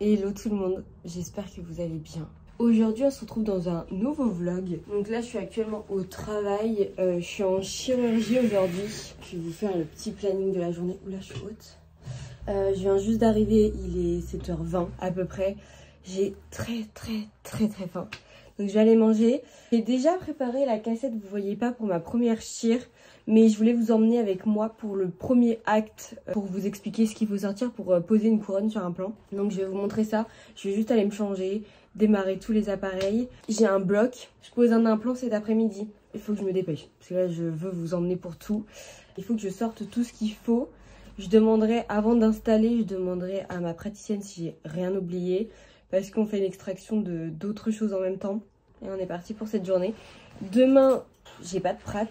Hello tout le monde, j'espère que vous allez bien. Aujourd'hui on se retrouve dans un nouveau vlog. Donc là je suis actuellement au travail, je suis en chirurgie aujourd'hui. Je vais vous faire le petit planning de la journée. Oula, je suis haute. Je viens juste d'arriver, il est 7h20 à peu près. J'ai très faim. Donc je vais aller manger. J'ai déjà préparé la cassette, vous voyez pas, pour ma première chire. Mais je voulais vous emmener avec moi pour le premier acte, pour vous expliquer ce qu'il faut sortir pour poser une couronne sur un plan. Donc je vais vous montrer ça. Je vais juste aller me changer, démarrer tous les appareils. J'ai un bloc, je pose un implant cet après-midi. Il faut que je me dépêche, parce que là je veux vous emmener pour tout. Il faut que je sorte tout ce qu'il faut. Je demanderai, avant d'installer, je demanderai à ma praticienne si j'ai rien oublié. Parce qu'on fait une extraction d'autres choses en même temps. Et on est parti pour cette journée. Demain, j'ai pas de prat.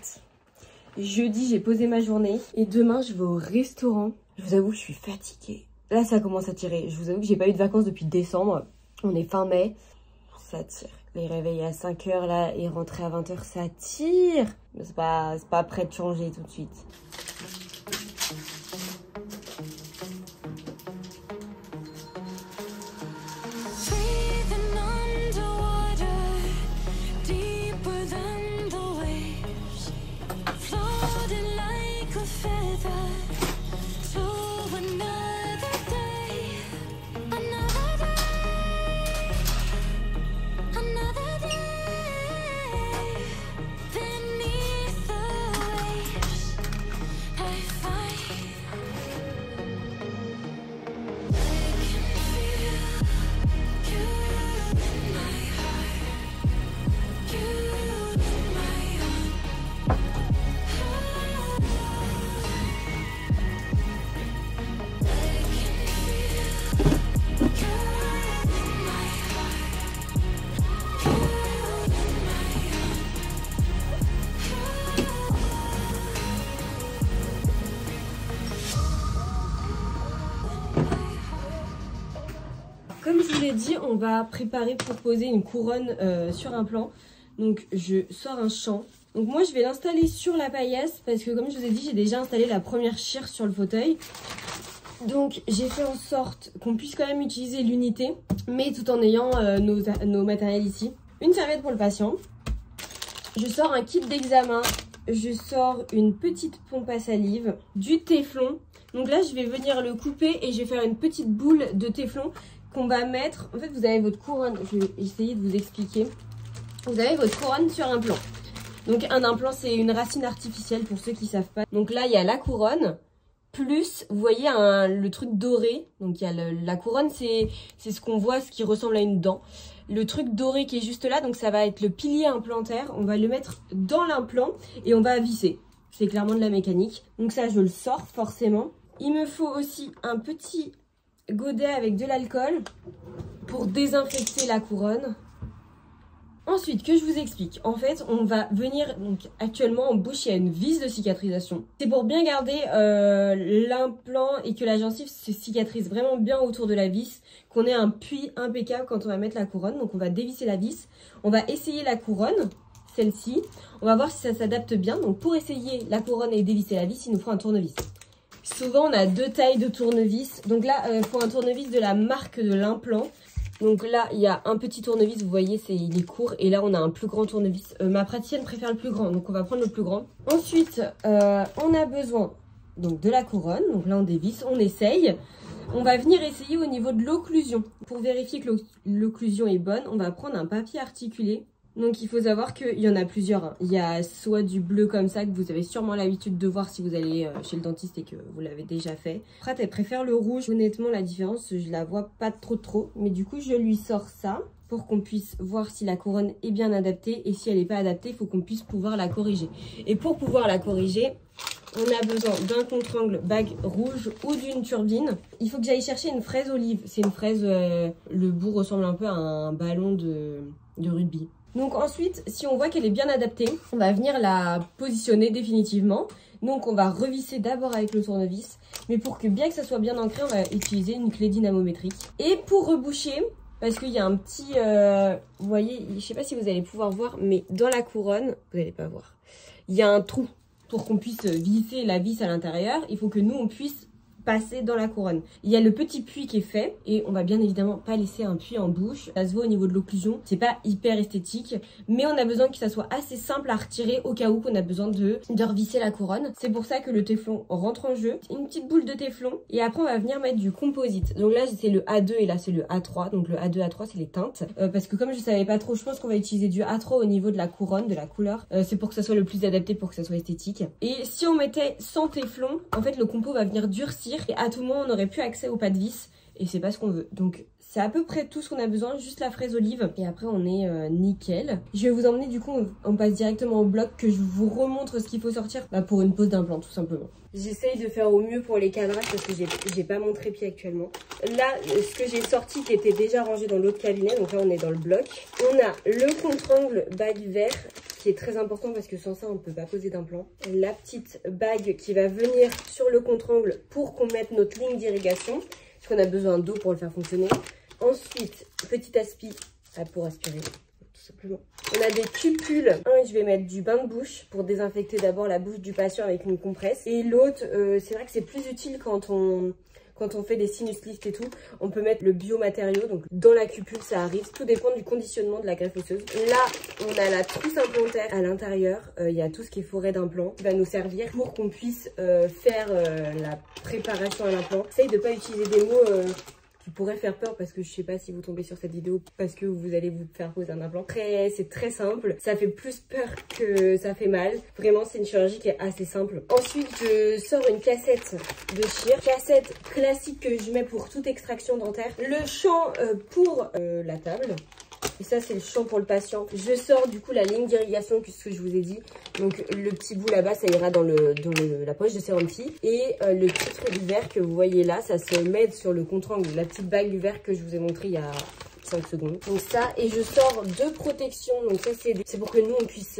Jeudi, j'ai posé ma journée. Et demain, je vais au restaurant. Je vous avoue, je suis fatiguée. Là, ça commence à tirer. Je vous avoue que j'ai pas eu de vacances depuis décembre. On est fin mai. Ça tire. Les réveils à 5h là et rentrer à 20h, ça tire. Mais c'est pas prêt de changer tout de suite. Comme je vous l'ai dit, on va préparer pour poser une couronne sur un plan. Donc je sors un champ. Donc moi je vais l'installer sur la paillasse parce que comme je vous ai dit, j'ai déjà installé la première chire sur le fauteuil. Donc j'ai fait en sorte qu'on puisse quand même utiliser l'unité, mais tout en ayant nos matériels ici. Une serviette pour le patient. Je sors un kit d'examen. Je sors une petite pompe à salive, du téflon. Donc là je vais venir le couper et je vais faire une petite boule de téflon qu'on va mettre. En fait vous avez votre couronne, je vais essayer de vous expliquer. Vous avez votre couronne sur un plan. Donc un implant c'est une racine artificielle pour ceux qui ne savent pas. Donc là il y a la couronne, plus vous voyez le truc doré. Donc il y a la couronne, c'est ce qu'on voit, ce qui ressemble à une dent. Le truc doré qui est juste là, donc ça va être le pilier implantaire. On va le mettre dans l'implant et on va visser. C'est clairement de la mécanique. Donc ça je le sors forcément. Il me faut aussi un petit godet avec de l'alcool pour désinfecter la couronne. Ensuite, que je vous explique. En fait, on va venir, donc actuellement en bouche, il y a une vis de cicatrisation. C'est pour bien garder l'implant et que la gencive se cicatrise vraiment bien autour de la vis, qu'on ait un puits impeccable quand on va mettre la couronne. Donc on va dévisser la vis, on va essayer la couronne, celle-ci. On va voir si ça s'adapte bien. Donc pour essayer la couronne et dévisser la vis, il nous faut un tournevis. Souvent, on a deux tailles de tournevis. Donc là, il faut un tournevis de la marque de l'implant. Donc là, il y a un petit tournevis, vous voyez, il est court. Et là, on a un plus grand tournevis. Ma praticienne préfère le plus grand, donc on va prendre le plus grand. Ensuite, on a besoin donc, de la couronne. Donc là, on dévisse, on essaye. On va venir essayer au niveau de l'occlusion. Pour vérifier que l'occlusion est bonne, on va prendre un papier articulé. Donc il faut savoir qu'il y en a plusieurs. Hein. Il y a soit du bleu comme ça que vous avez sûrement l'habitude de voir si vous allez chez le dentiste et que vous l'avez déjà fait. Après elle préfère le rouge. Honnêtement la différence je la vois pas trop. Mais du coup je lui sors ça pour qu'on puisse voir si la couronne est bien adaptée. Et si elle n'est pas adaptée, il faut qu'on puisse pouvoir la corriger. Et pour pouvoir la corriger, on a besoin d'un contre-angle bague rouge ou d'une turbine. Il faut que j'aille chercher une fraise olive. C'est une fraise, le bout ressemble un peu à un ballon de rugby. Donc ensuite, si on voit qu'elle est bien adaptée, on va venir la positionner définitivement. Donc on va revisser d'abord avec le tournevis. Mais pour que bien que ça soit bien ancré, on va utiliser une clé dynamométrique. Et pour reboucher, parce qu'il y a un petit... vous voyez, je ne sais pas si vous allez pouvoir voir, mais dans la couronne, vous n'allez pas voir. Il y a un trou pour qu'on puisse visser la vis à l'intérieur. Il faut que nous, on puisse passer dans la couronne. Il y a le petit puits qui est fait et on va bien évidemment pas laisser un puits en bouche. Ça se voit au niveau de l'occlusion, c'est pas hyper esthétique, mais on a besoin que ça soit assez simple à retirer au cas où qu'on a besoin de revisser la couronne. C'est pour ça que le téflon rentre en jeu. Une petite boule de téflon et après on va venir mettre du composite. Donc là c'est le A2 et là c'est le A3. Donc le A2, A3 c'est les teintes. Parce que comme je savais pas trop, je pense qu'on va utiliser du A3 au niveau de la couronne, de la couleur. C'est pour que ça soit le plus adapté, pour que ça soit esthétique. Et si on mettait sans téflon, en fait le compo va venir durcir et à tout moment on n'aurait plus accès aux pas de vis et c'est pas ce qu'on veut. Donc c'est à peu près tout ce qu'on a besoin, juste la fraise olive et après on est nickel. Je vais vous emmener du coup, on passe directement au bloc que je vous remontre ce qu'il faut sortir pour une pose d'implant tout simplement. J'essaye de faire au mieux pour les cadrages parce que j'ai pas mon trépied actuellement. Là, ce que j'ai sorti qui était déjà rangé dans l'autre cabinet, donc là on est dans le bloc. On a le contre-angle bague vert qui est très important parce que sans ça on ne peut pas poser d'implant. La petite bague qui va venir sur le contre-angle pour qu'on mette notre ligne d'irrigation parce qu'on a besoin d'eau pour le faire fonctionner. Ensuite, petit aspi pour aspirer, tout simplement. On a des cupules. Un, je vais mettre du bain de bouche pour désinfecter d'abord la bouche du patient avec une compresse. Et l'autre, c'est vrai que c'est plus utile quand on fait des sinus lifts et tout. On peut mettre le biomatériau, donc dans la cupule, ça arrive. Tout dépend du conditionnement de la greffe osseuse. Là, on a la trousse implantaire à l'intérieur. Il y a tout ce qui est forêt d'implant qui va nous servir pour qu'on puisse faire la préparation à l'implant. Essaye de pas utiliser des mots qui pourrait faire peur parce que je sais pas si vous tombez sur cette vidéo parce que vous allez vous faire poser un implant. C'est très simple, ça fait plus peur que ça fait mal. Vraiment c'est une chirurgie qui est assez simple. Ensuite je sors une cassette de chir, cassette classique que je mets pour toute extraction dentaire. Le champ pour la table. Et ça c'est le champ pour le patient. Je sors du coup la ligne d'irrigation puisque je vous ai dit. Donc le petit bout là-bas ça ira dans la poche de sérum-ti. Et le titre du verre que vous voyez là, ça se met sur le contre-angle. La petite bague du verre que je vous ai montré il y a 5 secondes. Donc ça, et je sors 2 protections. Donc ça c'est pour que nous on puisse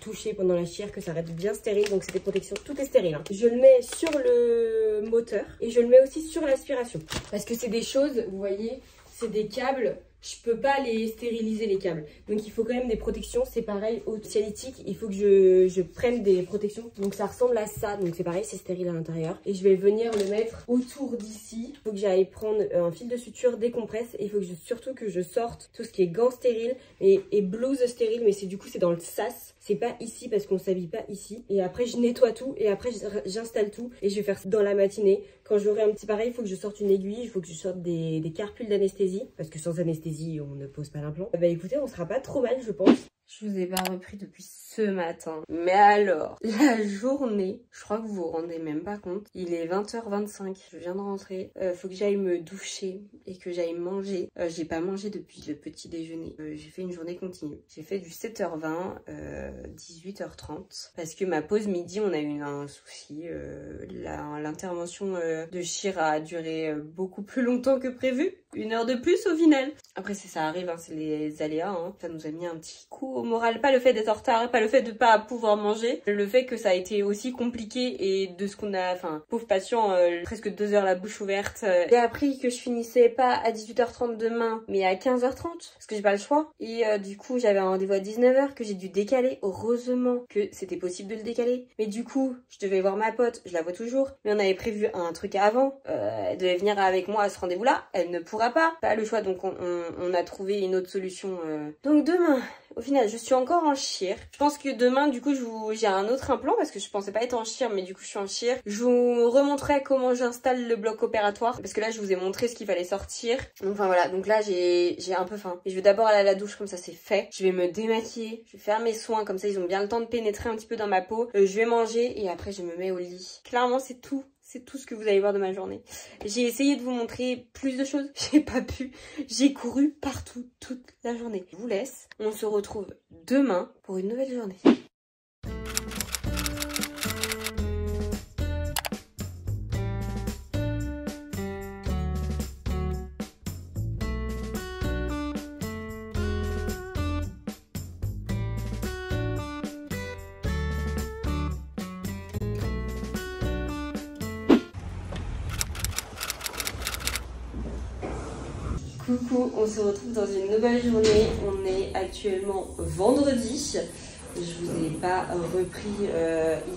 toucher pendant la chire, que ça reste bien stérile. Donc c'est des protections, tout est stérile. Hein. Je le mets sur le moteur et je le mets aussi sur l'aspiration. Parce que c'est des choses, vous voyez, c'est des câbles. Je peux pas les stériliser les câbles. Donc il faut quand même des protections. C'est pareil au Cialytique. Il faut que je prenne des protections. Donc ça ressemble à ça. Donc c'est pareil, c'est stérile à l'intérieur. Et je vais venir le mettre autour d'ici. Il faut que j'aille prendre un fil de suture, des compresses. Et il faut que surtout que je sorte tout ce qui est gants stériles et blouse stérile. Mais du coup c'est dans le sas. C'est pas ici parce qu'on s'habille pas ici. Et après je nettoie tout et après j'installe tout. Et je vais faire ça dans la matinée. Quand j'aurai un petit pareil, il faut que je sorte une aiguille. Il faut que je sorte des carpules d'anesthésie. Parce que sans anesthésie, on ne pose pas l'implant. Bah écoutez, on sera pas trop mal je pense. Je vous ai pas repris depuis ce matin. Mais alors, la journée, je crois que vous vous rendez même pas compte. Il est 20h25, je viens de rentrer. Faut que j'aille me doucher et que j'aille manger. J'ai pas mangé depuis le petit déjeuner. J'ai fait une journée continue. J'ai fait du 7h20, 18h30. Parce que ma pause midi, on a eu un souci. L'intervention de chir a duré beaucoup plus longtemps que prévu. 1 heure de plus au final. Après ça arrive, hein, c'est les aléas. Hein. Ça nous a mis un petit coup au moral. Pas le fait d'être en retard, pas le fait de pas pouvoir manger. Le fait que ça a été aussi compliqué et de ce qu'on a... Enfin, pauvre patient, presque 2 heures la bouche ouverte. J'ai appris que je finissais pas à 18h30 demain, mais à 15h30. Parce que j'ai pas le choix. Et du coup, j'avais un rendez-vous à 19h que j'ai dû décaler. Heureusement que c'était possible de le décaler. Mais du coup, je devais voir ma pote. Je la vois toujours. Mais on avait prévu un truc avant. Elle devait venir avec moi à ce rendez-vous-là. Elle ne pourra pas le choix, donc on a trouvé une autre solution. Donc demain, au final, je suis encore en chir. Je pense que demain, du coup, j'ai un autre implant parce que je pensais pas être en chir, mais du coup, je suis en chir. Je vous remontrerai comment j'installe le bloc opératoire parce que là, je vous ai montré ce qu'il fallait sortir. Donc, enfin voilà, donc là, j'ai un peu faim. Et je vais d'abord aller à la douche, comme ça, c'est fait. Je vais me démaquiller, je vais faire mes soins, comme ça, ils ont bien le temps de pénétrer un petit peu dans ma peau. Je vais manger et après, je me mets au lit. Clairement, c'est tout. C'est tout ce que vous allez voir de ma journée. J'ai essayé de vous montrer plus de choses. J'ai pas pu. J'ai couru partout toute la journée. Je vous laisse. On se retrouve demain pour une nouvelle journée. Coucou, on se retrouve dans une nouvelle journée. On est actuellement vendredi. je vous ai pas repris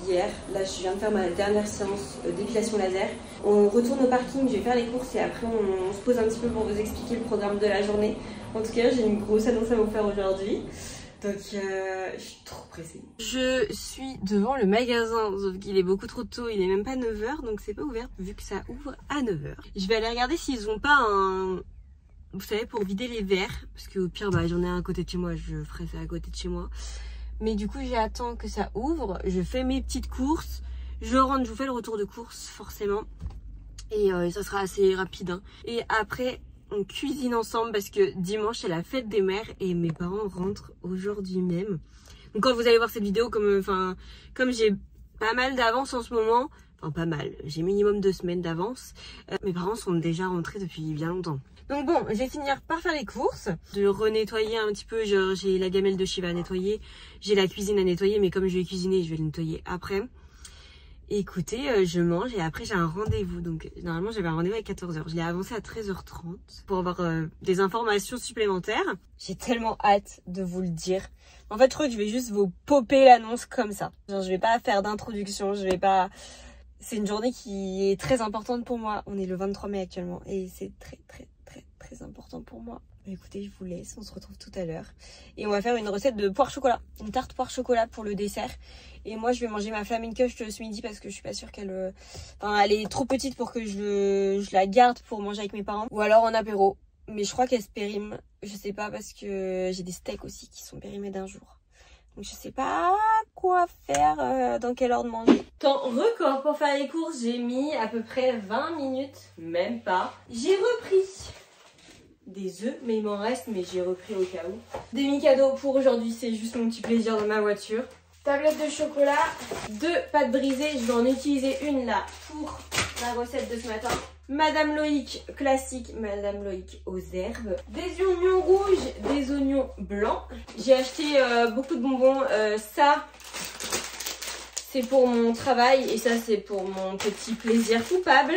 hier. Là, je viens de faire ma dernière séance d'épilation laser. On retourne au parking, je vais faire les courses et après on se pose un petit peu pour vous expliquer le programme de la journée. En tout cas, j'ai une grosse annonce à vous faire aujourd'hui. Donc, je suis trop pressée. Je suis devant le magasin, sauf qu'il est beaucoup trop tôt, il est même pas 9h, donc c'est pas ouvert vu que ça ouvre à 9h. Je vais aller regarder s'ils ont pas un... Vous savez, pour vider les verres, parce qu'au pire, bah, j'en ai un à côté de chez moi, je ferai ça à côté de chez moi. Mais du coup, j'attends que ça ouvre, je fais mes petites courses, je rentre, je vous fais le retour de course, forcément. Et ça sera assez rapide. Hein. Et après, on cuisine ensemble parce que dimanche, c'est la fête des mères et mes parents rentrent aujourd'hui même. Donc quand vous allez voir cette vidéo, comme j'ai pas mal d'avance en ce moment, enfin pas mal, j'ai minimum 2 semaines d'avance, mes parents sont déjà rentrés depuis bien longtemps. Donc bon, je vais finir par faire les courses, de renettoyer un petit peu, j'ai la gamelle de Shiva à nettoyer, j'ai la cuisine à nettoyer, mais comme je vais cuisiner, je vais le nettoyer après. Écoutez, je mange et après j'ai un rendez-vous, donc normalement j'avais un rendez-vous à 14h, je l'ai avancé à 13h30 pour avoir des informations supplémentaires. J'ai tellement hâte de vous le dire. En fait, je crois que je vais juste vous popper l'annonce comme ça. Genre, je vais pas faire d'introduction, je vais pas... C'est une journée qui est très importante pour moi. On est le 23 mai actuellement et c'est très important pour moi. Écoutez, je vous laisse, on se retrouve tout à l'heure. Et on va faire une recette de poire chocolat, une tarte poire chocolat pour le dessert. Et moi, je vais manger ma flamencush ce midi parce que je suis pas sûre qu'elle... Enfin, elle est trop petite pour que je la garde pour manger avec mes parents. Ou alors en apéro. Mais je crois qu'elle se périme. Je sais pas parce que j'ai des steaks aussi qui sont périmés d'un jour. Donc je sais pas quoi faire, dans quelle heure de manger. Temps record pour faire les courses, j'ai mis à peu près 20 minutes, même pas. J'ai repris des œufs, mais il m'en reste, mais j'ai repris au cas où. Des mi-cadeaux pour aujourd'hui, c'est juste mon petit plaisir dans ma voiture. Tablette de chocolat, 2 pâtes brisées, je vais en utiliser une là pour la recette de ce matin. Madame Loïc classique, Madame Loïc aux herbes. Des oignons rouges, des oignons blancs. J'ai acheté beaucoup de bonbons. Ça, c'est pour mon travail et ça, c'est pour mon petit plaisir coupable.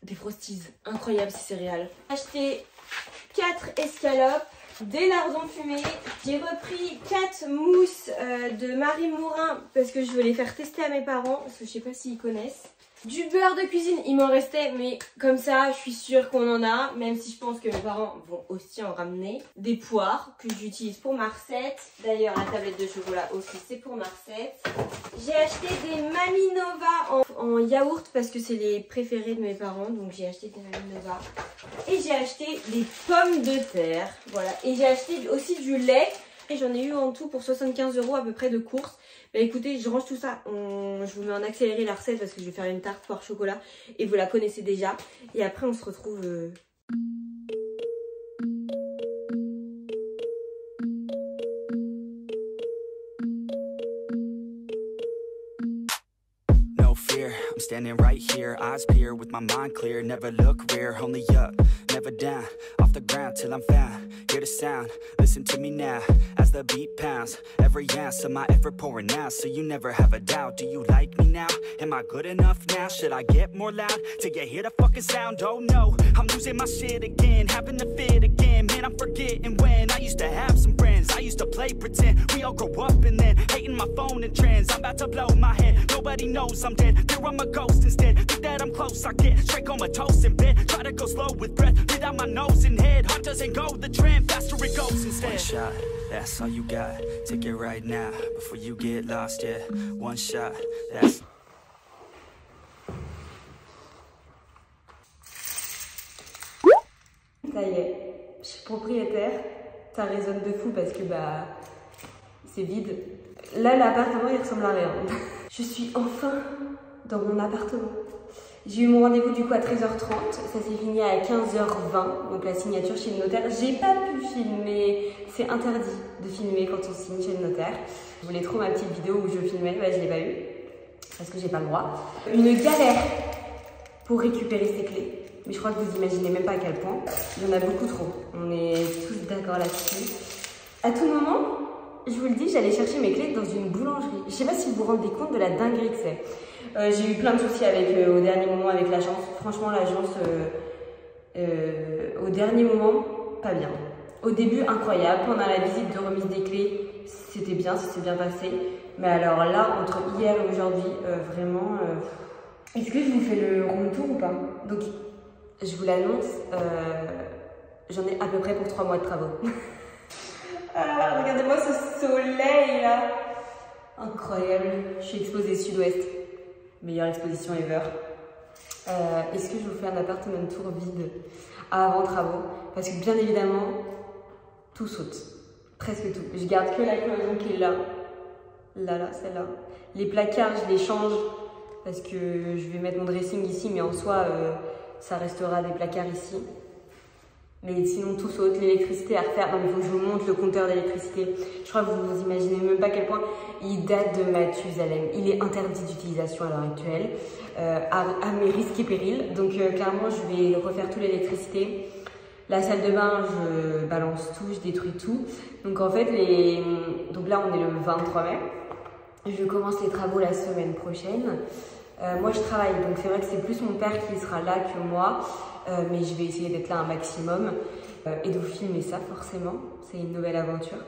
Des Frosties, incroyables ces céréales. J'ai acheté 4 escalopes, des lardons fumés. J'ai repris 4 mousses de Marie Mourin parce que je veux les faire tester à mes parents parce que je sais pas s'ils connaissent. Du beurre de cuisine, il m'en restait, mais comme ça, je suis sûre qu'on en a, même si je pense que mes parents vont aussi en ramener. Des poires que j'utilise pour ma recette. D'ailleurs, la tablette de chocolat aussi, c'est pour ma recette. J'ai acheté des Mamie Nova en yaourt parce que c'est les préférés de mes parents, donc j'ai acheté des Mamie Nova. Et j'ai acheté des pommes de terre, voilà. Et j'ai acheté aussi du lait. Et j'en ai eu en tout pour 75 € à peu près de courses. Bah écoutez, je range tout ça. Je vous mets en accéléré la recette parce que je vais faire une tarte poire chocolat. Et vous la connaissez déjà. Et après, on se retrouve... No fear, I'm standing right here, eyes peer with my mind clear, never look rear, only up, never down, off the ground till I'm found, hear the sound, listen to me now, as the beat pounds, every ounce of my effort pouring out, so you never have a doubt, do you like me now, am I good enough now, should I get more loud, till you hear the fucking sound, oh no, I'm losing my shit again, having to fit again, man I'm forgetting when, I used to have some friends, I used to play pretend, we all grow up and then, hating my phone and trends, I'm about to blow my head, nobody knows I'm dead, fear I'm a ghost instead, think that I'm close, I get straight comatose in bed, try to go slow with breath, breathe out my nose and head, heart doesn't go the trend, faster it goes instead. One shot, that's all you got, take it right now, before you get lost, yeah, one shot, that's... Ça y est, je suis propriétaire, ça résonne de fou parce que bah c'est vide. Là l'appartement il ressemble à rien. Je suis enfin dans mon appartement. J'ai eu mon rendez-vous du coup à 13h30, ça s'est fini à 15h20, donc la signature chez le notaire. J'ai pas pu filmer, c'est interdit de filmer quand on signe chez le notaire. Je voulais trop ma petite vidéo où je filmais, bah je l'ai pas eu, parce que j'ai pas le droit. Une galère pour récupérer ces clés. Mais je crois que vous imaginez même pas à quel point. Il y en a beaucoup trop. On est tous d'accord là-dessus. À tout moment, je vous le dis, j'allais chercher mes clés dans une boulangerie. Je sais pas si vous vous rendez compte de la dinguerie que c'est. J'ai eu plein de soucis avec, au dernier moment avec l'agence. Franchement, l'agence, au dernier moment, pas bien. Au début, incroyable. Pendant la visite de remise des clés, c'était bien, ça s'est bien passé. Mais alors là, entre hier et aujourd'hui, vraiment... Est-ce que je vous fais le room tour ou pas? Donc, je vous l'annonce, j'en ai à peu près pour 3 mois de travaux. Ah, regardez-moi ce soleil là! Incroyable, je suis exposée sud-ouest. Meilleure exposition ever. Est-ce que je vous fais un appartement tour vide avant travaux? Parce que bien évidemment, tout saute. Presque tout. Je garde que la cloison qui est là. Là, celle-là. Les placards, je les change parce que je vais mettre mon dressing ici, mais en soi, ça restera des placards ici. Mais sinon, tout saute. L'électricité à refaire. Non, mais il faut que je vous montre le compteur d'électricité. Je crois que vous vous imaginez même pas à quel point il date de Mathusalem. Il est interdit d'utilisation à l'heure actuelle, à mes risques et périls. Donc, clairement, je vais refaire toute l'électricité. La salle de bain, je balance tout, je détruis tout. Donc, en fait, donc là, on est le 23 mai. Je commence les travaux la semaine prochaine. Moi, je travaille, donc c'est vrai que c'est plus mon père qui sera là que moi. Mais je vais essayer d'être là un maximum et de vous filmer ça forcément, c'est une nouvelle aventure.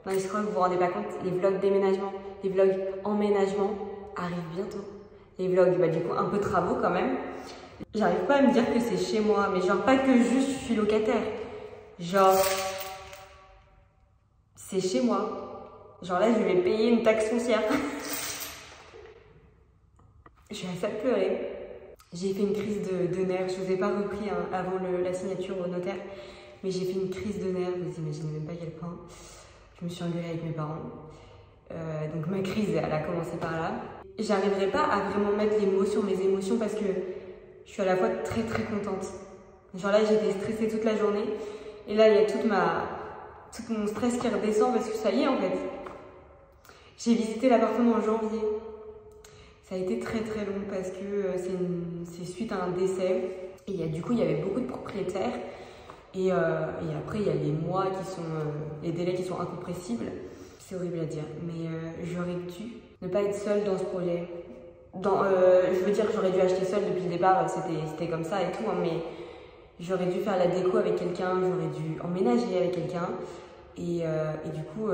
Non, je crois que vous vous rendez pas compte, les vlogs déménagement, les vlogs emménagement arrivent bientôt. Les vlogs, bah, du coup un peu travaux quand même. J'arrive pas à me dire que c'est chez moi, mais genre pas que juste je suis locataire. Genre, c'est chez moi. Genre là je vais payer une taxe foncière. Je suis à ça de pleurer. J'ai fait une crise de nerfs, je ne vous ai pas repris hein, avant la signature au notaire, mais j'ai fait une crise de nerfs, vous imaginez même pas à quel point. Je me suis engueulée avec mes parents. Donc ma crise, elle a commencé par là. J'arriverai pas à vraiment mettre les mots sur mes émotions parce que je suis à la fois très très contente. Genre là, j'étais stressée toute la journée et là, il y a tout mon stress qui redescend parce que ça y est en fait. J'ai visité l'appartement en janvier. Ça a été très très long parce que c'est suite à un décès. Et du coup, il y avait beaucoup de propriétaires. Et après, il y a les mois qui sont... les délais qui sont incompressibles. C'est horrible à dire. Mais j'aurais dû ne pas être seule dans ce projet. Je veux dire que j'aurais dû acheter seule depuis le départ. C'était comme ça et tout. Hein, mais j'aurais dû faire la déco avec quelqu'un. J'aurais dû emménager avec quelqu'un. Et du coup,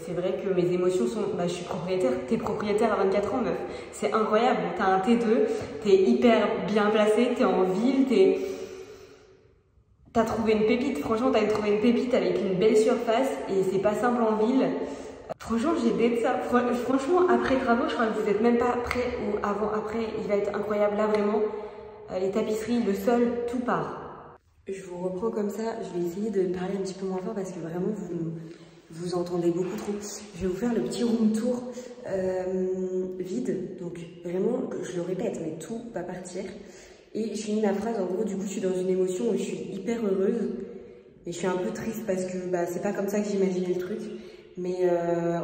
c'est vrai que mes émotions sont... Bah, je suis propriétaire. T'es propriétaire à 24 ans, meuf. C'est incroyable. T'as un T2, t'es hyper bien placé, t'es en ville, t'as trouvé une pépite. Franchement, t'as trouvé une pépite avec une belle surface et c'est pas simple en ville. Franchement, j'ai d'être ça. Franchement, après travaux, je crois que vous êtes même pas prêts ou avant, après, il va être incroyable. Là, vraiment, les tapisseries, le sol, tout part. Je vous reprends comme ça, je vais essayer de parler un petit peu moins fort parce que vraiment vous entendez beaucoup trop. Je vais vous faire le petit room tour vide, donc vraiment, je le répète, mais tout va partir. Et je finis ma phrase, en gros, du coup, je suis dans une émotion où je suis hyper heureuse. Et je suis un peu triste parce que bah, c'est pas comme ça que j'imaginais le truc. Mais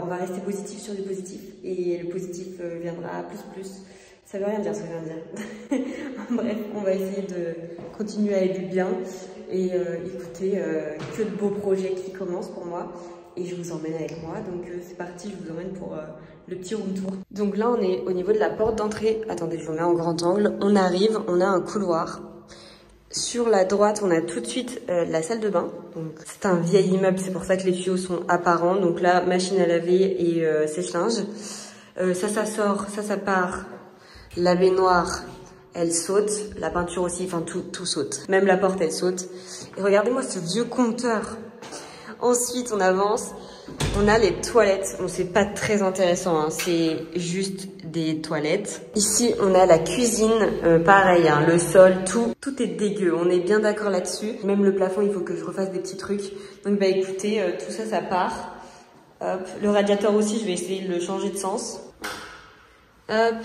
on va rester positif sur du positif. Et le positif viendra plus. Ça veut rien dire ce que je viens de dire. Bref, on va essayer de continuer à aller bien et écouter que de beaux projets qui commencent pour moi. Et je vous emmène avec moi. Donc c'est parti, je vous emmène pour le petit room tour. Donc là, on est au niveau de la porte d'entrée. Attendez, je vous mets en grand angle. On arrive, on a un couloir. Sur la droite, on a tout de suite la salle de bain. Donc c'est un vieil immeuble, c'est pour ça que les tuyaux sont apparents. Donc là, machine à laver et sèche-linge. Ça sort, ça part. La baignoire, elle saute. La peinture aussi, enfin tout saute. Même la porte, elle saute. Et regardez-moi ce vieux compteur. Ensuite, on avance. On a les toilettes. Bon, c'est pas très intéressant, hein. C'est juste des toilettes. Ici, on a la cuisine. Pareil, hein, le sol, tout est dégueu. On est bien d'accord là-dessus. Même le plafond, il faut que je refasse des petits trucs. Donc, bah écoutez, tout ça, ça part. Hop. Le radiateur aussi, je vais essayer de le changer de sens. Hop.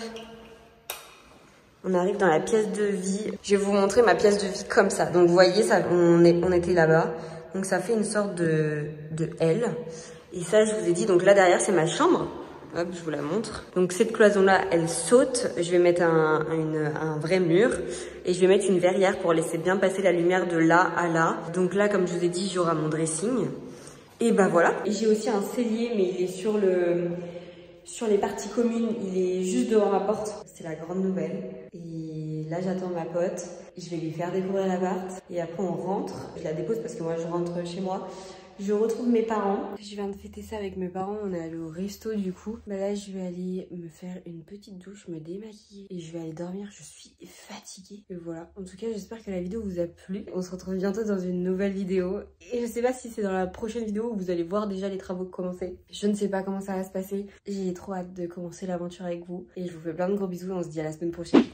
On arrive dans la pièce de vie. Je vais vous montrer ma pièce de vie comme ça. Donc, vous voyez, ça, on était là-bas. Donc, ça fait une sorte de L. Et ça, je vous ai dit, donc là, derrière, c'est ma chambre. Hop, je vous la montre. Donc, cette cloison-là, elle saute. Je vais mettre un vrai mur. Et je vais mettre une verrière pour laisser bien passer la lumière de là à là. Donc là, comme je vous ai dit, j'aurai mon dressing. Et ben voilà. Et j'ai aussi un cellier, mais il est sur les parties communes, il est juste devant ma porte. C'est la grande nouvelle. Et là, j'attends ma pote. Je vais lui faire découvrir l'appart. Et après, on rentre. Je la dépose parce que moi, je rentre chez moi. Je retrouve mes parents. Je viens de fêter ça avec mes parents, on est allé au resto du coup. Bah là je vais aller me faire une petite douche, me démaquiller et je vais aller dormir. Je suis fatiguée. Et voilà, en tout cas j'espère que la vidéo vous a plu. On se retrouve bientôt dans une nouvelle vidéo. Et je sais pas si c'est dans la prochaine vidéo où vous allez voir déjà les travaux commencer. Je ne sais pas comment ça va se passer. J'ai trop hâte de commencer l'aventure avec vous. Et je vous fais plein de gros bisous et on se dit à la semaine prochaine.